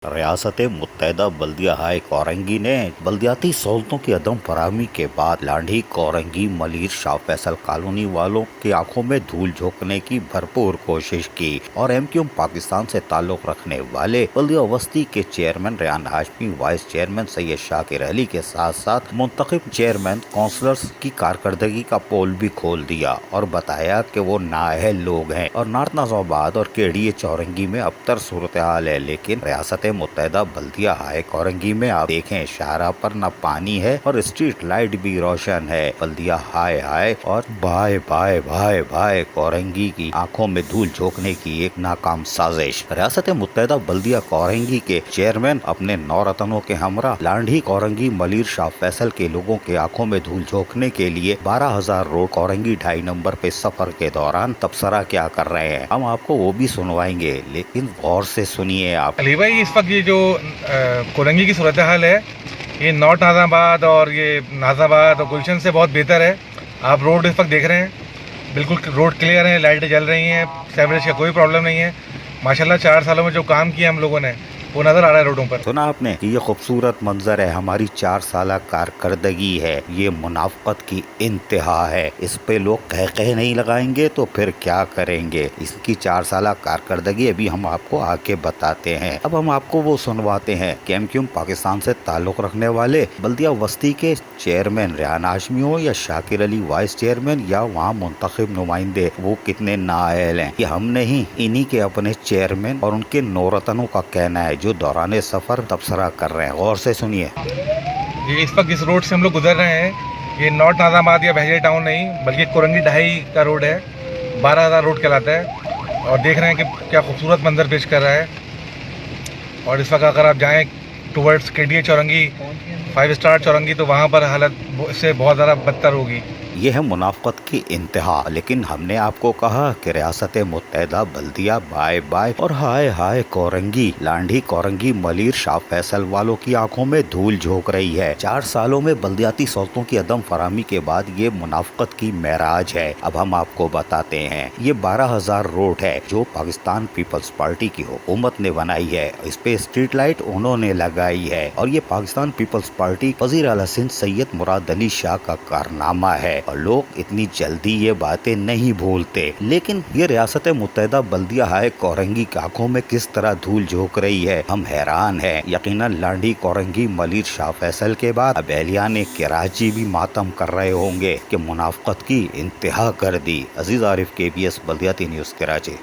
ریاست متحدہ بلدیہ ہائے کورنگی نے بلدیاتی سہولتوں کی عدم فراہمی کے بعد لانڈھی کورنگی ملیر شاہ فیصل کالونی والوں کی آنکھوں میں دھول جھونکنے کی بھرپور کوشش کی اور ایم کیو ایم پاکستان سے تعلق رکھنے والے بلدیہ وسطی کے chairman Rayan Hashmi, vice chairman Syed Shakir Ali کے ساتھ ساتھ منتخب چیئرمین کونسلرز کی کارکردگی کا پول بھی کھول دیا اور بتایا کہ وہ نااہل لوگ ہیں اور نارتھ ناظم آباد اور کے ڈی اے چورنگی میں ابتر صورتحال ہے، لیکن ریاست متحدہ بلدیہ ہائے کورنگی میں آپ دیکھیں شاہراہ پر نہ پانی ہے اور اسٹریٹ لائٹ بھی روشن ہے۔ بلدیہ ہائے اور bye bye bye bye Korangi کی آنکھوں میں دھول جھونکنے کی ایک ناکام سازش۔ ریاست متحدہ بلدیہ کورنگی کے چیئرمین اپنے نورتنوں کے ہمراہ لانڈھی کورنگی ملیر شاہ فیصل کے لوگوں کے آنکھوں میں دھول جھونکنے کے لیے 12,000 روڈ کورنگی 2.5 نمبر پہ سفر کے دوران تبصرہ کیا کر رہے ہیں، ہم آپ کو وہ بھی سنوائیں گے، لیکن غور سے سنیے آپ۔ علی بھائی، اس وقت یہ جو کورنگی کی صورتحال ہے یہ نارتھ ناظم آباد اور یہ ناظم آباد اور گلشن سے بہت بہتر ہے۔ آپ روڈ اس وقت دیکھ رہے ہیں، بالکل روڈ کلیئر ہیں، لائٹیں جل رہی ہیں، سیوریج کا کوئی پرابلم نہیں ہے۔ ماشاءاللہ 4 سالوں میں جو کام کیا ہم لوگوں نے وہ نظر آ رہا ہے روڈوں پر۔ سنا آپ نے کہ یہ خوبصورت منظر ہے، ہماری 4 سالہ کارکردگی ہے، یہ منافقت کی انتہا ہے۔ اس پہ لوگ کہہ نہیں لگائیں گے تو پھر کیا کریں گے؟ اس کی 4 سالہ کارکردگی ابھی ہم آپ کو آ کے بتاتے ہیں۔ اب ہم آپ کو وہ سنواتے ہیں کہ ایم کیو ایم پاکستان سے تعلق رکھنے والے بلدیہ وسطی کے چیئرمین ریان ہاشمی ہو یا شاکر علی وائس چیئرمین یا وہاں منتخب نمائندے، وہ کتنے نااہل ہیں۔ یہ ہم نہیں، انہی کے اپنے چیئرمین اور ان کے نورتنوں کا کہنا ہے جو دوران سفر تبصرہ کر رہے ہیں۔ غور سے سنیے۔ یہ اس وقت اس روڈ سے ہم لوگ گزر رہے ہیں، یہ نارتھ ناظم آباد یا بہجے ٹاؤن نہیں بلکہ کورنگی 2.5 کا روڈ ہے، 12,000 روڈ کہلاتا ہے، اور دیکھ رہے ہیں کہ کیا خوبصورت منظر پیش کر رہا ہے۔ اور اس وقت اگر آپ جائیں ٹورڈز کے ڈی اے چورنگی 5 اسٹار چورنگی تو وہاں پر حالت اس سے بہت زیادہ بدتر ہوگی۔ یہ ہے منافقت کی انتہا، لیکن ہم نے آپ کو کہا کہ ریاست متحدہ بلدیہ بائے بائے اور ہائے کورنگی لانڈھی کورنگی ملیر شاہ فیصل والوں کی آنکھوں میں دھول جھونک رہی ہے۔ 4 سالوں میں بلدیاتی سہولتوں کی عدم فراہمی کے بعد یہ منافقت کی معراج ہے۔ اب ہم آپ کو بتاتے ہیں، یہ 12,000 روڈ ہے جو پاکستان پیپلز پارٹی کی حکومت نے بنائی ہے، اس پہ اسٹریٹ لائٹ انہوں نے لگائی ہے، اور یہ پاکستان پیپلز پارٹی وزیر اعلیٰ سندھ سید مراد علی شاہ کا کارنامہ ہے، اور لوگ اتنی جلدی یہ باتیں نہیں بھولتے۔ لیکن یہ ریاست متحدہ بلدیہ ہائے کورنگی کی آنکھوں میں کس طرح دھول جھونک رہی ہے، ہم حیران ہیں۔ یقیناً لانڈھی کورنگی ملیر شاہ فیصل کے بعد اب اہلیان کراچی بھی ماتم کر رہے ہوں گے کہ منافقت کی انتہا کر دی۔ عزیز عارف، KBS بلدیاتی نیوز، کراچی۔